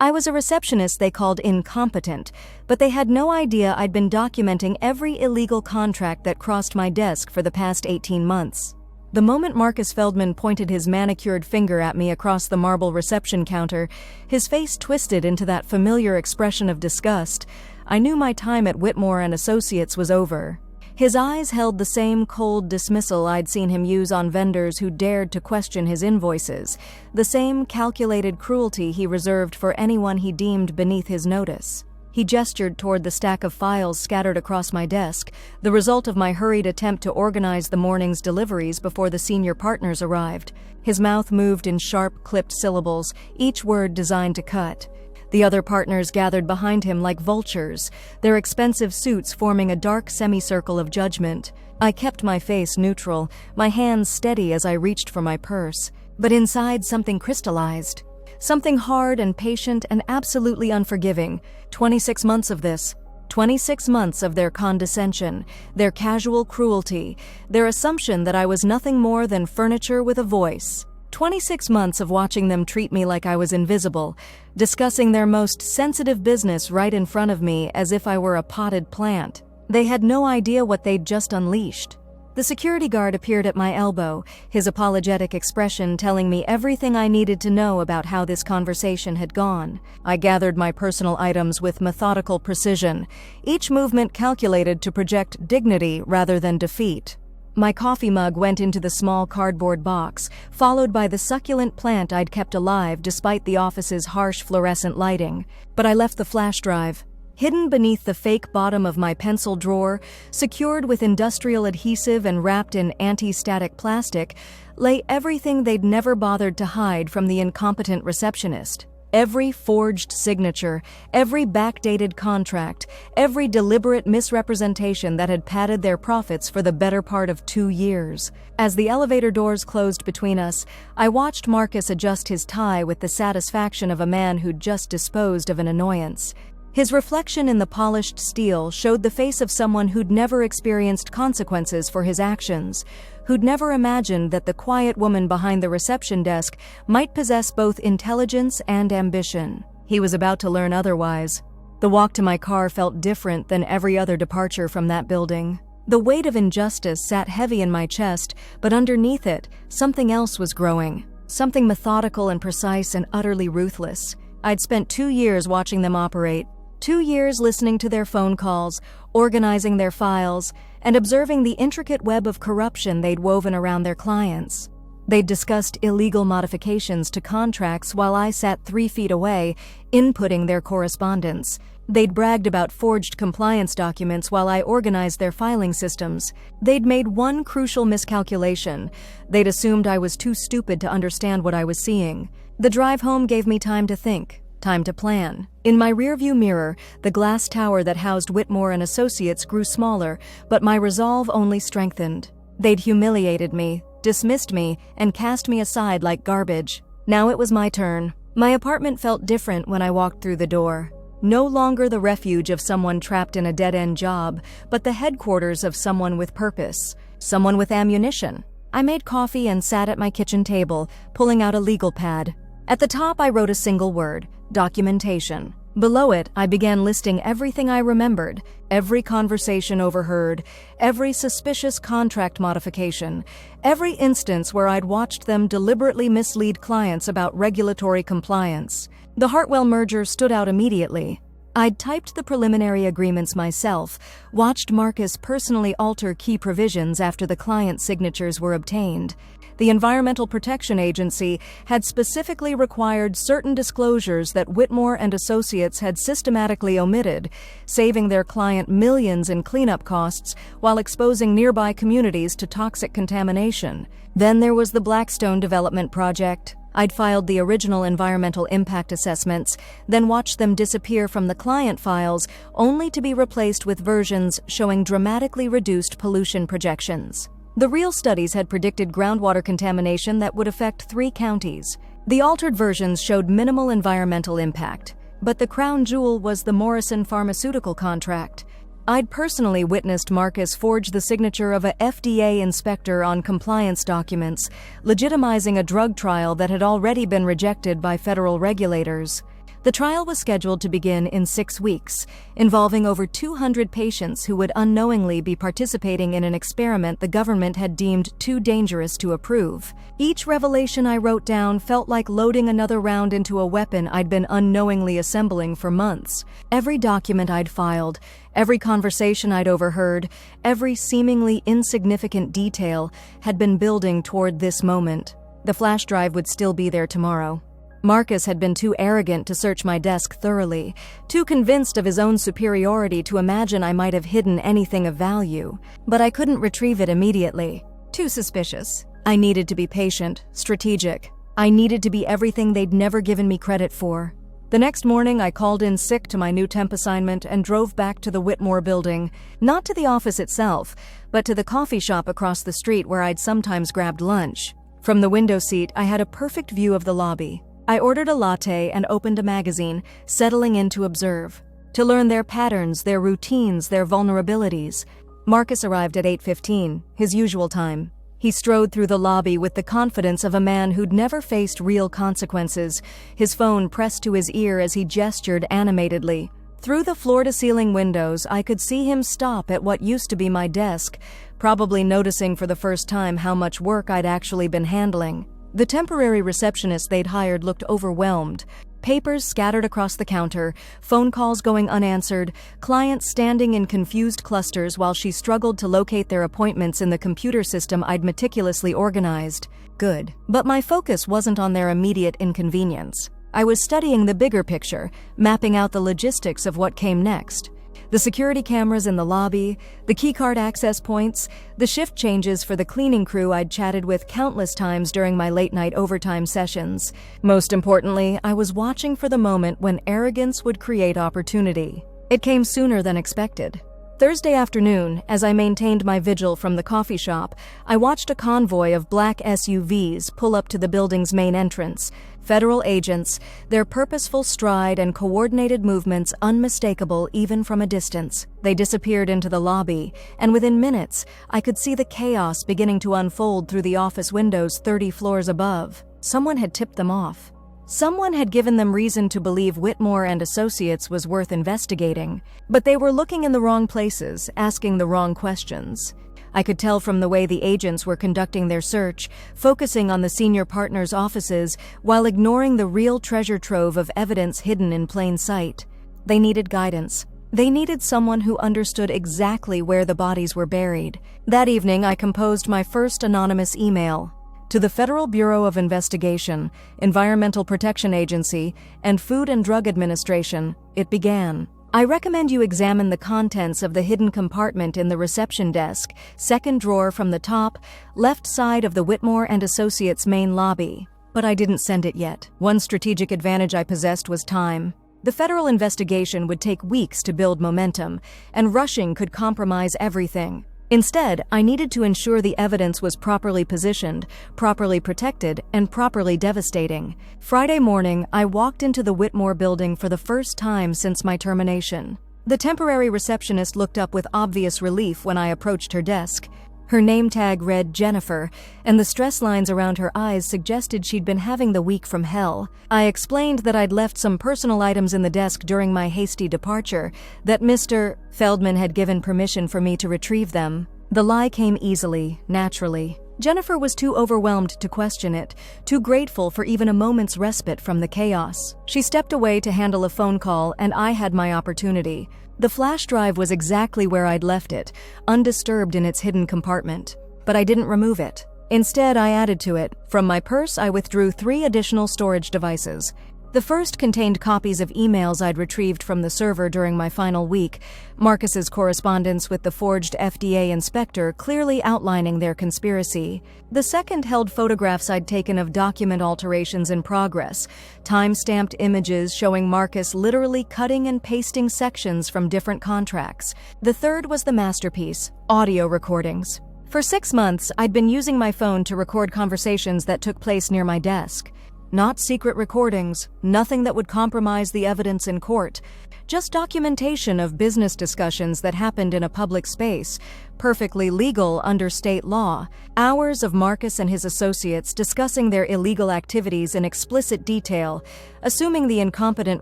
I was a receptionist they called incompetent, but they had no idea I'd been documenting every illegal contract that crossed my desk for the past 18 months. The moment Marcus Feldman pointed his manicured finger at me across the marble reception counter, his face twisted into that familiar expression of disgust, I knew my time at Whitmore and Associates was over. His eyes held the same cold dismissal I'd seen him use on vendors who dared to question his invoices, the same calculated cruelty he reserved for anyone he deemed beneath his notice. He gestured toward the stack of files scattered across my desk, the result of my hurried attempt to organize the morning's deliveries before the senior partners arrived. His mouth moved in sharp, clipped syllables, each word designed to cut. The other partners gathered behind him like vultures, their expensive suits forming a dark semicircle of judgment. I kept my face neutral, my hands steady as I reached for my purse. But inside something crystallized. Something hard and patient and absolutely unforgiving. 26 months of this. 26 months of their condescension, their casual cruelty, their assumption that I was nothing more than furniture with a voice. 26 months of watching them treat me like I was invisible, discussing their most sensitive business right in front of me as if I were a potted plant. They had no idea what they'd just unleashed. The security guard appeared at my elbow, his apologetic expression telling me everything I needed to know about how this conversation had gone. I gathered my personal items with methodical precision, each movement calculated to project dignity rather than defeat. My coffee mug went into the small cardboard box, followed by the succulent plant I'd kept alive despite the office's harsh fluorescent lighting. But I left the flash drive. Hidden beneath the fake bottom of my pencil drawer, secured with industrial adhesive and wrapped in anti-static plastic, lay everything they'd never bothered to hide from the incompetent receptionist. Every forged signature, every backdated contract, every deliberate misrepresentation that had padded their profits for the better part of 2 years. As the elevator doors closed between us, I watched Marcus adjust his tie with the satisfaction of a man who'd just disposed of an annoyance. His reflection in the polished steel showed the face of someone who'd never experienced consequences for his actions, who'd never imagined that the quiet woman behind the reception desk might possess both intelligence and ambition. He was about to learn otherwise. The walk to my car felt different than every other departure from that building. The weight of injustice sat heavy in my chest, but underneath it, something else was growing. Something methodical and precise and utterly ruthless. I'd spent 2 years watching them operate. 2 years listening to their phone calls, organizing their files, and observing the intricate web of corruption they'd woven around their clients. They'd discussed illegal modifications to contracts while I sat 3 feet away, inputting their correspondence. They'd bragged about forged compliance documents while I organized their filing systems. They'd made one crucial miscalculation. They'd assumed I was too stupid to understand what I was seeing. The drive home gave me time to think. Time to plan. In my rearview mirror, the glass tower that housed Whitmore and Associates grew smaller, but my resolve only strengthened. They'd humiliated me, dismissed me, and cast me aside like garbage. Now it was my turn. My apartment felt different when I walked through the door. No longer the refuge of someone trapped in a dead-end job, but the headquarters of someone with purpose, someone with ammunition. I made coffee and sat at my kitchen table, pulling out a legal pad. At the top, I wrote a single word: documentation. Below it, I began listing everything I remembered, every conversation overheard, every suspicious contract modification, every instance where I'd watched them deliberately mislead clients about regulatory compliance. The Hartwell merger stood out immediately. I'd typed the preliminary agreements myself, watched Marcus personally alter key provisions after the client's signatures were obtained. The Environmental Protection Agency had specifically required certain disclosures that Whitmore and Associates had systematically omitted, saving their client millions in cleanup costs while exposing nearby communities to toxic contamination. Then there was the Blackstone Development Project. I'd filed the original environmental impact assessments, then watched them disappear from the client files, only to be replaced with versions showing dramatically reduced pollution projections. The real studies had predicted groundwater contamination that would affect 3 counties. The altered versions showed minimal environmental impact, but the crown jewel was the Morrison Pharmaceutical contract. I'd personally witnessed Marcus forge the signature of a FDA inspector on compliance documents, legitimizing a drug trial that had already been rejected by federal regulators. The trial was scheduled to begin in 6 weeks, involving over 200 patients who would unknowingly be participating in an experiment the government had deemed too dangerous to approve. Each revelation I wrote down felt like loading another round into a weapon I'd been unknowingly assembling for months. Every document I'd filed, every conversation I'd overheard, every seemingly insignificant detail had been building toward this moment. The flash drive would still be there tomorrow. Marcus had been too arrogant to search my desk thoroughly, too convinced of his own superiority to imagine I might have hidden anything of value. But I couldn't retrieve it immediately. Too suspicious. I needed to be patient, strategic. I needed to be everything they'd never given me credit for. The next morning, I called in sick to my new temp assignment and drove back to the Whitmore building, not to the office itself, but to the coffee shop across the street where I'd sometimes grabbed lunch. From the window seat, I had a perfect view of the lobby. I ordered a latte and opened a magazine, settling in to observe, to learn their patterns, their routines, their vulnerabilities. Marcus arrived at 8:15, his usual time. He strode through the lobby with the confidence of a man who'd never faced real consequences, his phone pressed to his ear as he gestured animatedly. Through the floor-to-ceiling windows, I could see him stop at what used to be my desk, probably noticing for the first time how much work I'd actually been handling. The temporary receptionist they'd hired looked overwhelmed. Papers scattered across the counter, phone calls going unanswered, clients standing in confused clusters while she struggled to locate their appointments in the computer system I'd meticulously organized. Good. But my focus wasn't on their immediate inconvenience. I was studying the bigger picture, mapping out the logistics of what came next. The security cameras in the lobby, the keycard access points, the shift changes for the cleaning crew I'd chatted with countless times during my late-night overtime sessions. Most importantly, I was watching for the moment when arrogance would create opportunity. It came sooner than expected. Thursday afternoon, as I maintained my vigil from the coffee shop, I watched a convoy of black SUVs pull up to the building's main entrance. Federal agents, their purposeful stride and coordinated movements unmistakable even from a distance. They disappeared into the lobby, and within minutes, I could see the chaos beginning to unfold through the office windows 30 floors above. Someone had tipped them off. Someone had given them reason to believe Whitmore and Associates was worth investigating, but they were looking in the wrong places, asking the wrong questions. I could tell from the way the agents were conducting their search, focusing on the senior partners' offices while ignoring the real treasure trove of evidence hidden in plain sight. They needed guidance. They needed someone who understood exactly where the bodies were buried. That evening, I composed my first anonymous email. To the Federal Bureau of Investigation, Environmental Protection Agency, and Food and Drug Administration, it began. I recommend you examine the contents of the hidden compartment in the reception desk, second drawer from the top, left side of the Whitmore and Associates main lobby. But I didn't send it yet. One strategic advantage I possessed was time. The federal investigation would take weeks to build momentum, and rushing could compromise everything. Instead, I needed to ensure the evidence was properly positioned, properly protected, and properly devastating. Friday morning, I walked into the Whitmore building for the first time since my termination. The temporary receptionist looked up with obvious relief when I approached her desk. Her name tag read Jennifer, and the stress lines around her eyes suggested she'd been having the week from hell. I explained that I'd left some personal items in the desk during my hasty departure, that Mr. Feldman had given permission for me to retrieve them. The lie came easily, naturally. Jennifer was too overwhelmed to question it, too grateful for even a moment's respite from the chaos. She stepped away to handle a phone call, and I had my opportunity. The flash drive was exactly where I'd left it, undisturbed in its hidden compartment. But I didn't remove it. Instead, I added to it. From my purse, I withdrew 3 additional storage devices. The first contained copies of emails I'd retrieved from the server during my final week, Marcus's correspondence with the forged FDA inspector clearly outlining their conspiracy. The second held photographs I'd taken of document alterations in progress, time-stamped images showing Marcus literally cutting and pasting sections from different contracts. The third was the masterpiece, audio recordings. For 6 months, I'd been using my phone to record conversations that took place near my desk. Not secret recordings, nothing that would compromise the evidence in court. Just documentation of business discussions that happened in a public space, perfectly legal under state law. Hours of Marcus and his associates discussing their illegal activities in explicit detail, assuming the incompetent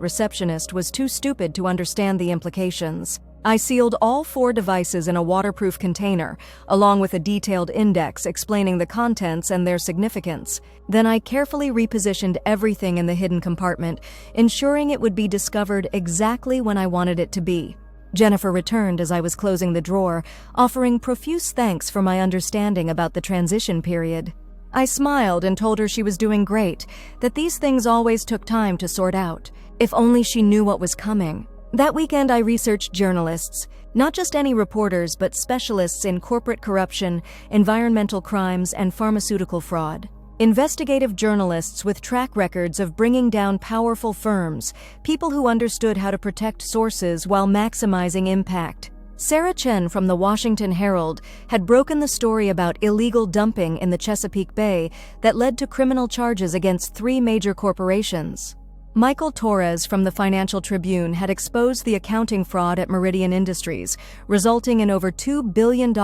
receptionist was too stupid to understand the implications. I sealed all 4 devices in a waterproof container, along with a detailed index explaining the contents and their significance. Then I carefully repositioned everything in the hidden compartment, ensuring it would be discovered exactly when I wanted it to be. Jennifer returned as I was closing the drawer, offering profuse thanks for my understanding about the transition period. I smiled and told her she was doing great, that these things always took time to sort out. If only she knew what was coming. That weekend I researched journalists, not just any reporters, but specialists in corporate corruption, environmental crimes, and pharmaceutical fraud. Investigative journalists with track records of bringing down powerful firms, people who understood how to protect sources while maximizing impact. Sarah Chen from the Washington Herald had broken the story about illegal dumping in the Chesapeake Bay that led to criminal charges against 3 major corporations. Michael Torres from the Financial Tribune had exposed the accounting fraud at Meridian Industries, resulting in over $2 billion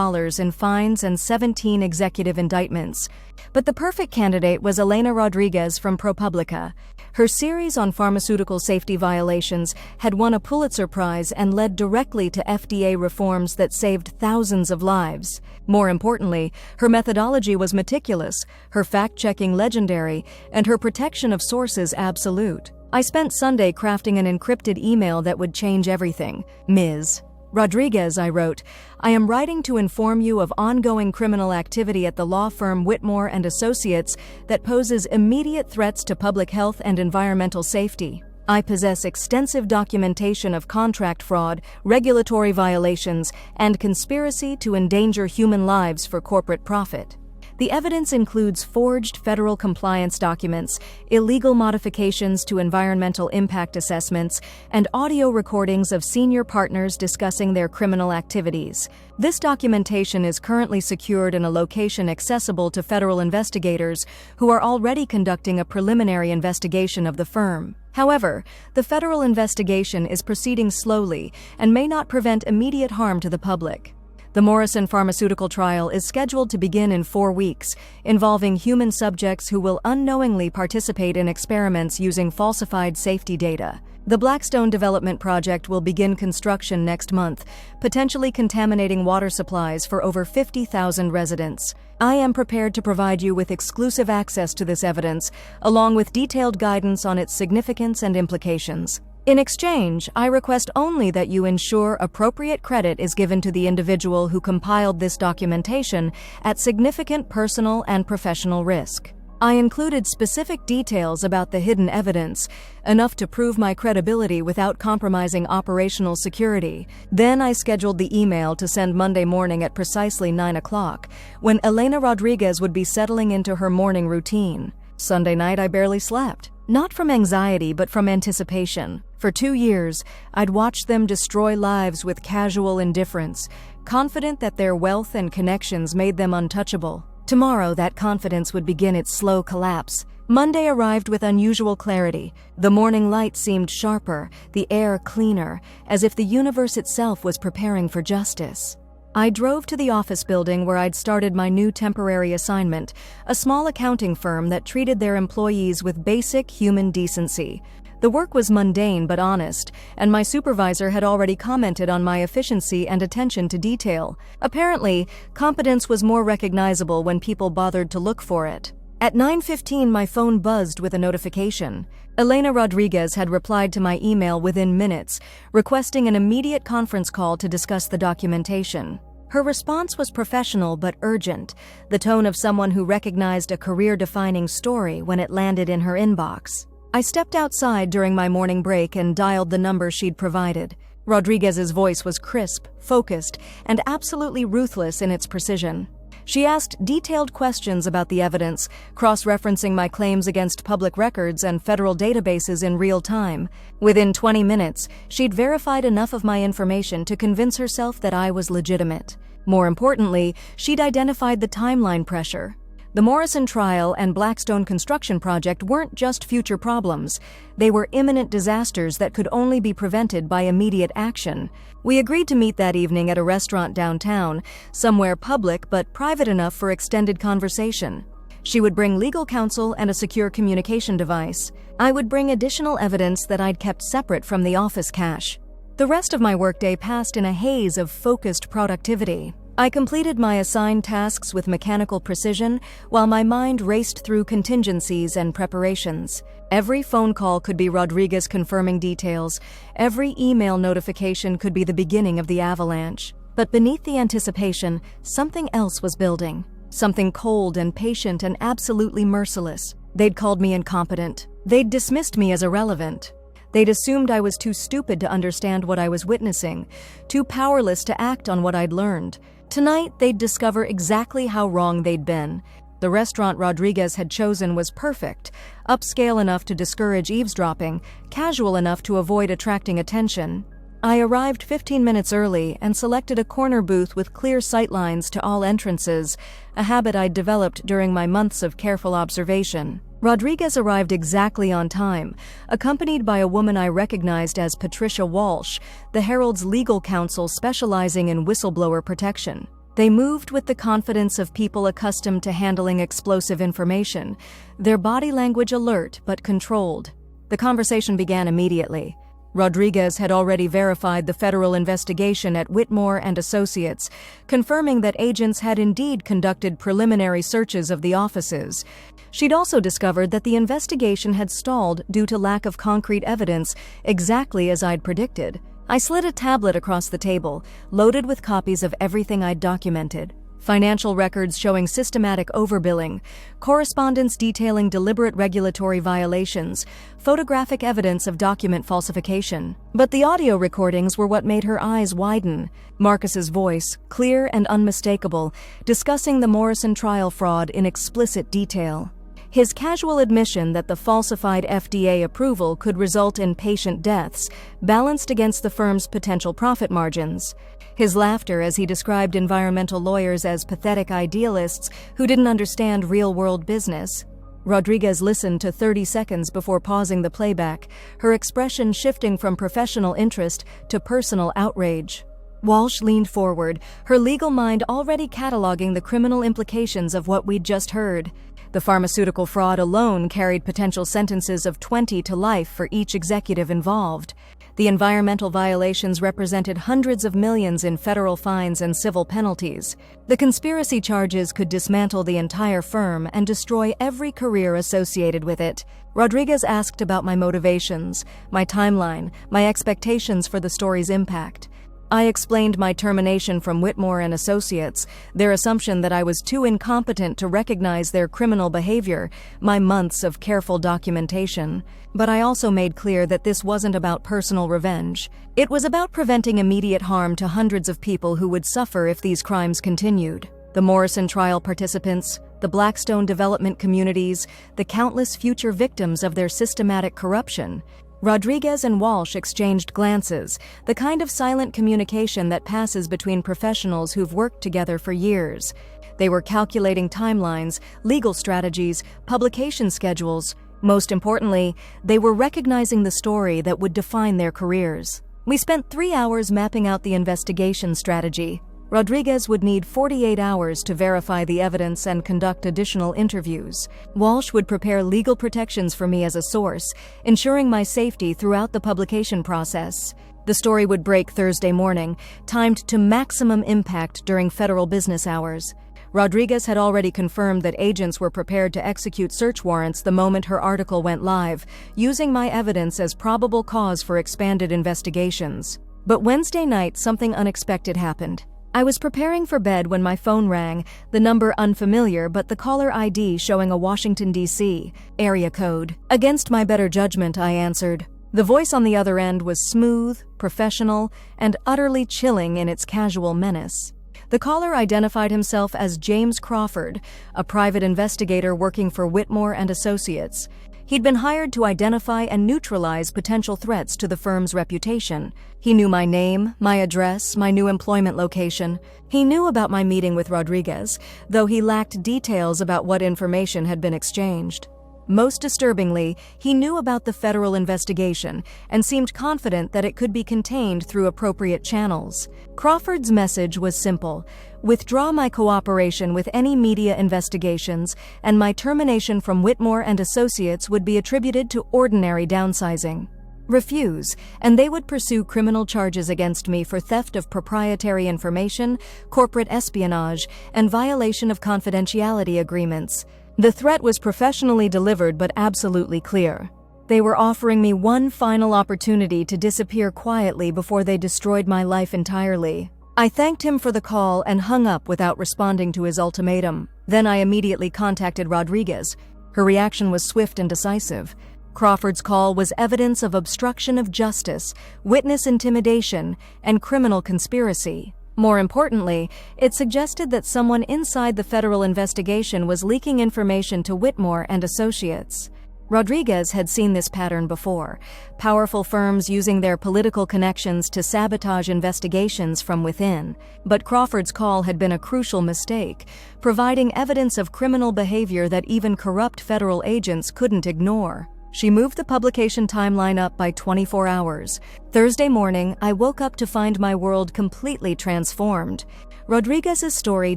in fines and 17 executive indictments. But the perfect candidate was Elena Rodriguez from ProPublica. Her series on pharmaceutical safety violations had won a Pulitzer Prize and led directly to FDA reforms that saved thousands of lives. More importantly, her methodology was meticulous, her fact-checking legendary, and her protection of sources absolute. I spent Sunday crafting an encrypted email that would change everything. Ms. Rodriguez, I wrote, I am writing to inform you of ongoing criminal activity at the law firm Whitmore and Associates that poses immediate threats to public health and environmental safety. I possess extensive documentation of contract fraud, regulatory violations, and conspiracy to endanger human lives for corporate profit. The evidence includes forged federal compliance documents, illegal modifications to environmental impact assessments, and audio recordings of senior partners discussing their criminal activities. This documentation is currently secured in a location accessible to federal investigators who are already conducting a preliminary investigation of the firm. However, the federal investigation is proceeding slowly and may not prevent immediate harm to the public. The Morrison pharmaceutical trial is scheduled to begin in 4 weeks, involving human subjects who will unknowingly participate in experiments using falsified safety data. The Blackstone development project will begin construction next month, potentially contaminating water supplies for over 50,000 residents. I am prepared to provide you with exclusive access to this evidence, along with detailed guidance on its significance and implications. In exchange, I request only that you ensure appropriate credit is given to the individual who compiled this documentation at significant personal and professional risk. I included specific details about the hidden evidence, enough to prove my credibility without compromising operational security. Then I scheduled the email to send Monday morning at precisely 9 o'clock, when Elena Rodriguez would be settling into her morning routine. Sunday night I barely slept. Not from anxiety, but from anticipation. For 2 years, I'd watched them destroy lives with casual indifference, confident that their wealth and connections made them untouchable. Tomorrow, that confidence would begin its slow collapse. Monday arrived with unusual clarity. The morning light seemed sharper, the air cleaner, as if the universe itself was preparing for justice. I drove to the office building where I'd started my new temporary assignment, a small accounting firm that treated their employees with basic human decency. The work was mundane but honest, and my supervisor had already commented on my efficiency and attention to detail. Apparently, competence was more recognizable when people bothered to look for it. At 9:15, my phone buzzed with a notification. Elena Rodriguez had replied to my email within minutes, requesting an immediate conference call to discuss the documentation. Her response was professional but urgent, the tone of someone who recognized a career-defining story when it landed in her inbox. I stepped outside during my morning break and dialed the number she'd provided. Rodriguez's voice was crisp, focused, and absolutely ruthless in its precision. She asked detailed questions about the evidence, cross-referencing my claims against public records and federal databases in real time. Within 20 minutes, she'd verified enough of my information to convince herself that I was legitimate. More importantly, she'd identified the timeline pressure. The Morrison trial and Blackstone construction project weren't just future problems. They were imminent disasters that could only be prevented by immediate action. We agreed to meet that evening at a restaurant downtown, somewhere public but private enough for extended conversation. She would bring legal counsel and a secure communication device. I would bring additional evidence that I'd kept separate from the office cash. The rest of my workday passed in a haze of focused productivity. I completed my assigned tasks with mechanical precision while my mind raced through contingencies and preparations. Every phone call could be Rodriguez confirming details. Every email notification could be the beginning of the avalanche. But beneath the anticipation, something else was building. Something cold and patient and absolutely merciless. They'd called me incompetent. They'd dismissed me as irrelevant. They'd assumed I was too stupid to understand what I was witnessing, too powerless to act on what I'd learned. Tonight, they'd discover exactly how wrong they'd been. The restaurant Rodriguez had chosen was perfect, upscale enough to discourage eavesdropping, casual enough to avoid attracting attention. I arrived 15 minutes early and selected a corner booth with clear sightlines to all entrances, a habit I'd developed during my months of careful observation. Rodriguez arrived exactly on time, accompanied by a woman I recognized as Patricia Walsh, the Herald's legal counsel specializing in whistleblower protection. They moved with the confidence of people accustomed to handling explosive information, their body language alert but controlled. The conversation began immediately. Rodriguez had already verified the federal investigation at Whitmore and Associates, confirming that agents had indeed conducted preliminary searches of the offices. She'd also discovered that the investigation had stalled due to lack of concrete evidence, exactly as I'd predicted. I slid a tablet across the table, loaded with copies of everything I'd documented. Financial records showing systematic overbilling, correspondence detailing deliberate regulatory violations, photographic evidence of document falsification. But the audio recordings were what made her eyes widen. Marcus's voice, clear and unmistakable, discussing the Morrison trial fraud in explicit detail. His casual admission that the falsified FDA approval could result in patient deaths, balanced against the firm's potential profit margins. His laughter as he described environmental lawyers as pathetic idealists who didn't understand real-world business. Rodriguez listened to 30 seconds before pausing the playback, her expression shifting from professional interest to personal outrage. Walsh leaned forward, her legal mind already cataloging the criminal implications of what we'd just heard. The pharmaceutical fraud alone carried potential sentences of 20 to life for each executive involved. The environmental violations represented hundreds of millions in federal fines and civil penalties. The conspiracy charges could dismantle the entire firm and destroy every career associated with it. Rodriguez asked about my motivations, my timeline, my expectations for the story's impact. I explained my termination from Whitmore and Associates, their assumption that I was too incompetent to recognize their criminal behavior, my months of careful documentation. But I also made clear that this wasn't about personal revenge. It was about preventing immediate harm to hundreds of people who would suffer if these crimes continued. The Morrison trial participants, the Blackstone development communities, the countless future victims of their systematic corruption. Rodriguez and Walsh exchanged glances, the kind of silent communication that passes between professionals who've worked together for years. They were calculating timelines, legal strategies, publication schedules. Most importantly, they were recognizing the story that would define their careers. We spent 3 hours mapping out the investigation strategy. Rodriguez would need 48 hours to verify the evidence and conduct additional interviews. Walsh would prepare legal protections for me as a source, ensuring my safety throughout the publication process. The story would break Thursday morning, timed to maximum impact during federal business hours. Rodriguez had already confirmed that agents were prepared to execute search warrants the moment her article went live, using my evidence as probable cause for expanded investigations. But Wednesday night, something unexpected happened. I was preparing for bed when my phone rang, the number unfamiliar but the caller ID showing a Washington, D.C. area code. Against my better judgment, I answered. The voice on the other end was smooth, professional, and utterly chilling in its casual menace. The caller identified himself as James Crawford, a private investigator working for Whitmore and Associates. He'd been hired to identify and neutralize potential threats to the firm's reputation. He knew my name, my address, my new employment location. He knew about my meeting with Rodriguez, though he lacked details about what information had been exchanged. Most disturbingly, he knew about the federal investigation and seemed confident that it could be contained through appropriate channels. Crawford's message was simple: withdraw my cooperation with any media investigations, and my termination from Whitmore and Associates would be attributed to ordinary downsizing. Refuse, and they would pursue criminal charges against me for theft of proprietary information, corporate espionage, and violation of confidentiality agreements. The threat was professionally delivered but absolutely clear. They were offering me one final opportunity to disappear quietly before they destroyed my life entirely. I thanked him for the call and hung up without responding to his ultimatum. Then I immediately contacted Rodriguez. Her reaction was swift and decisive. Crawford's call was evidence of obstruction of justice, witness intimidation, and criminal conspiracy. More importantly, it suggested that someone inside the federal investigation was leaking information to Whitmore and Associates. Rodriguez had seen this pattern before, powerful firms using their political connections to sabotage investigations from within. But Crawford's call had been a crucial mistake, providing evidence of criminal behavior that even corrupt federal agents couldn't ignore. She moved the publication timeline up by 24 hours. Thursday morning, I woke up to find my world completely transformed. Rodriguez's story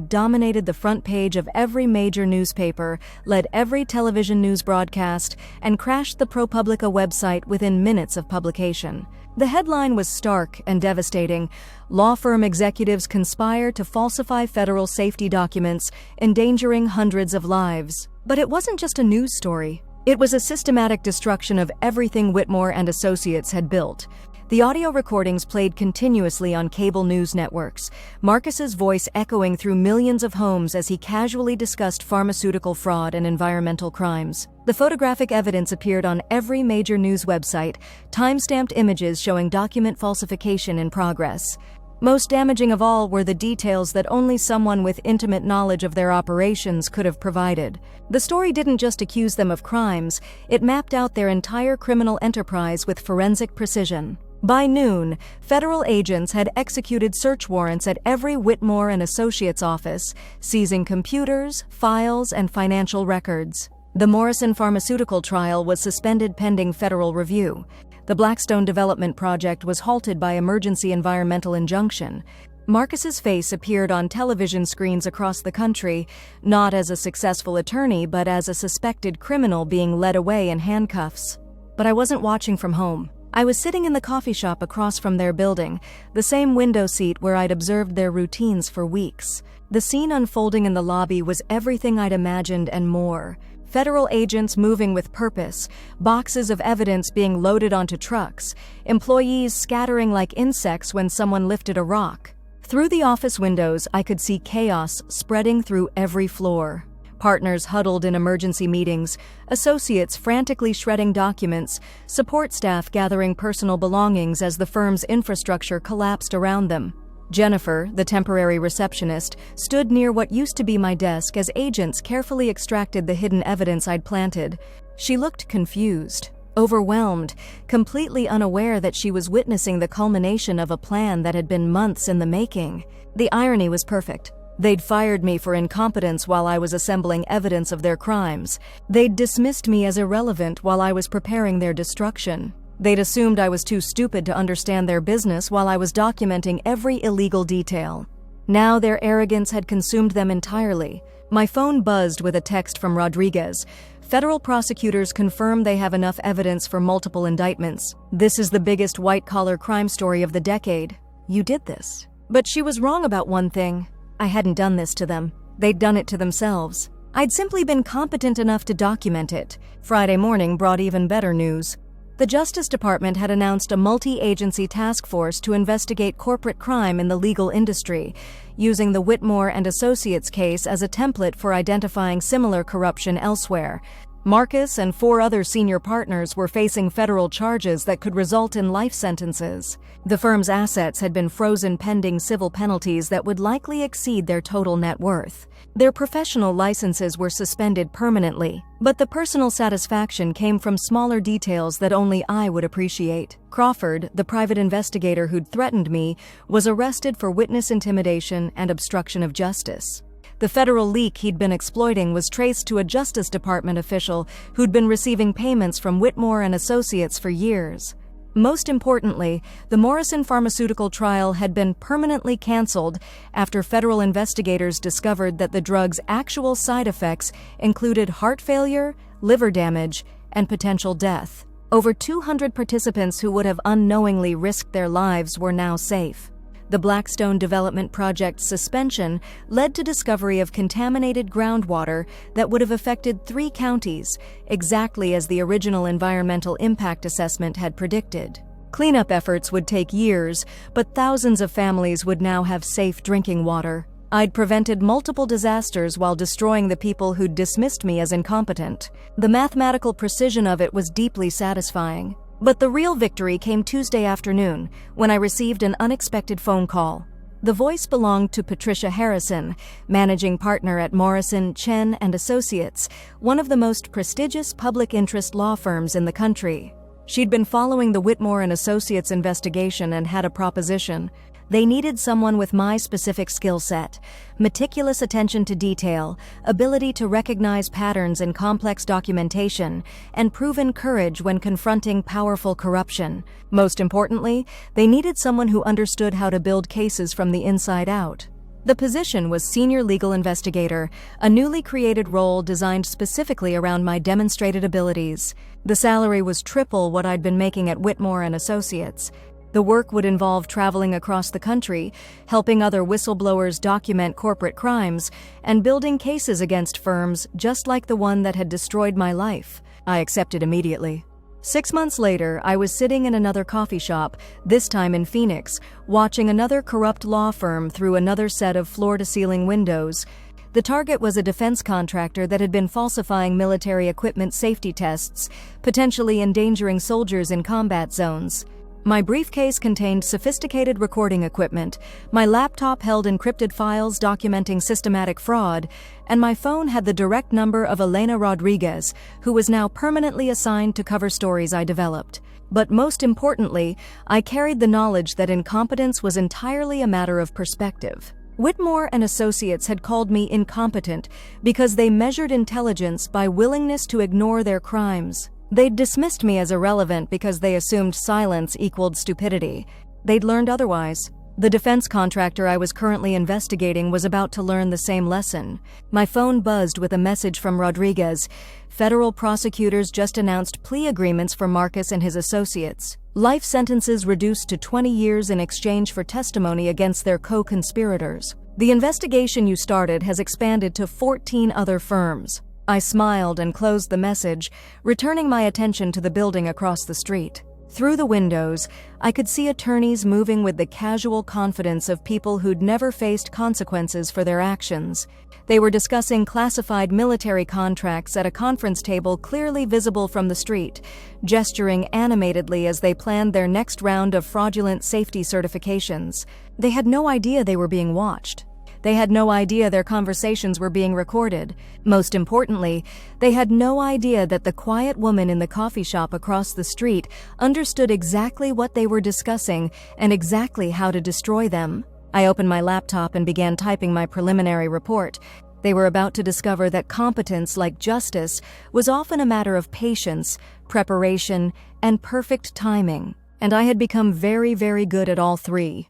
dominated the front page of every major newspaper, led every television news broadcast, and crashed the ProPublica website within minutes of publication. The headline was stark and devastating: law firm executives conspire to falsify federal safety documents, endangering hundreds of lives. But it wasn't just a news story. It was a systematic destruction of everything Whitmore and Associates had built. The audio recordings played continuously on cable news networks, Marcus's voice echoing through millions of homes as he casually discussed pharmaceutical fraud and environmental crimes. The photographic evidence appeared on every major news website, time-stamped images showing document falsification in progress. Most damaging of all were the details that only someone with intimate knowledge of their operations could have provided. The story didn't just accuse them of crimes, it mapped out their entire criminal enterprise with forensic precision. By noon, federal agents had executed search warrants at every Whitmore and Associates office, seizing computers, files, and financial records. The Morrison pharmaceutical trial was suspended pending federal review. The Blackstone development project was halted by emergency environmental injunction. Marcus's face appeared on television screens across the country, not as a successful attorney, but as a suspected criminal being led away in handcuffs. But I wasn't watching from home. I was sitting in the coffee shop across from their building, the same window seat where I'd observed their routines for weeks. The scene unfolding in the lobby was everything I'd imagined and more. Federal agents moving with purpose, boxes of evidence being loaded onto trucks, employees scattering like insects when someone lifted a rock. Through the office windows, I could see chaos spreading through every floor. Partners huddled in emergency meetings, associates frantically shredding documents, support staff gathering personal belongings as the firm's infrastructure collapsed around them. Jennifer, the temporary receptionist, stood near what used to be my desk as agents carefully extracted the hidden evidence I'd planted. She looked confused, overwhelmed, completely unaware that she was witnessing the culmination of a plan that had been months in the making. The irony was perfect. They'd fired me for incompetence while I was assembling evidence of their crimes. They'd dismissed me as irrelevant while I was preparing their destruction. They'd assumed I was too stupid to understand their business while I was documenting every illegal detail. Now their arrogance had consumed them entirely. My phone buzzed with a text from Rodriguez. Federal prosecutors confirm they have enough evidence for multiple indictments. This is the biggest white-collar crime story of the decade. You did this. But she was wrong about one thing. I hadn't done this to them. They'd done it to themselves. I'd simply been competent enough to document it. Friday morning brought even better news. The Justice Department had announced a multi-agency task force to investigate corporate crime in the legal industry, using the Whitmore and Associates case as a template for identifying similar corruption elsewhere. Marcus and 4 other senior partners were facing federal charges that could result in life sentences. The firm's assets had been frozen pending civil penalties that would likely exceed their total net worth. Their professional licenses were suspended permanently, but the personal satisfaction came from smaller details that only I would appreciate. Crawford, the private investigator who'd threatened me, was arrested for witness intimidation and obstruction of justice. The federal leak he'd been exploiting was traced to a Justice Department official who'd been receiving payments from Whitmore and Associates for years. Most importantly, the Morrison pharmaceutical trial had been permanently canceled after federal investigators discovered that the drug's actual side effects included heart failure, liver damage, and potential death. Over 200 participants who would have unknowingly risked their lives were now safe. The Blackstone Development Project's suspension led to discovery of contaminated groundwater that would have affected 3 counties, exactly as the original environmental impact assessment had predicted. Cleanup efforts would take years, but thousands of families would now have safe drinking water. I'd prevented multiple disasters while destroying the people who'd dismissed me as incompetent. The mathematical precision of it was deeply satisfying. But the real victory came Tuesday afternoon, when I received an unexpected phone call. The voice belonged to Patricia Harrison, managing partner at Morrison, Chen & Associates, one of the most prestigious public interest law firms in the country. She'd been following the Whitmore & Associates investigation and had a proposition. They needed someone with my specific skill set: meticulous attention to detail, ability to recognize patterns in complex documentation, and proven courage when confronting powerful corruption. Most importantly, they needed someone who understood how to build cases from the inside out. The position was Senior Legal Investigator, a newly created role designed specifically around my demonstrated abilities. The salary was triple what I'd been making at Whitmore & Associates. The work would involve traveling across the country, helping other whistleblowers document corporate crimes, and building cases against firms just like the one that had destroyed my life. I accepted immediately. 6 months later, I was sitting in another coffee shop, this time in Phoenix, watching another corrupt law firm through another set of floor-to-ceiling windows. The target was a defense contractor that had been falsifying military equipment safety tests, potentially endangering soldiers in combat zones. My briefcase contained sophisticated recording equipment, my laptop held encrypted files documenting systematic fraud, and my phone had the direct number of Elena Rodriguez, who was now permanently assigned to cover stories I developed. But most importantly, I carried the knowledge that incompetence was entirely a matter of perspective. Whitmore & Associates had called me incompetent because they measured intelligence by willingness to ignore their crimes. They'd dismissed me as irrelevant because they assumed silence equaled stupidity. They'd learned otherwise. The defense contractor I was currently investigating was about to learn the same lesson. My phone buzzed with a message from Rodriguez. Federal prosecutors just announced plea agreements for Marcus and his associates. Life sentences reduced to 20 years in exchange for testimony against their co-conspirators. The investigation you started has expanded to 14 other firms. I smiled and closed the message, returning my attention to the building across the street. Through the windows, I could see attorneys moving with the casual confidence of people who'd never faced consequences for their actions. They were discussing classified military contracts at a conference table clearly visible from the street, gesturing animatedly as they planned their next round of fraudulent safety certifications. They had no idea they were being watched. They had no idea their conversations were being recorded. Most importantly, they had no idea that the quiet woman in the coffee shop across the street understood exactly what they were discussing and exactly how to destroy them. I opened my laptop and began typing my preliminary report. They were about to discover that competence, like justice, was often a matter of patience, preparation, and perfect timing. And I had become very, very good at all 3.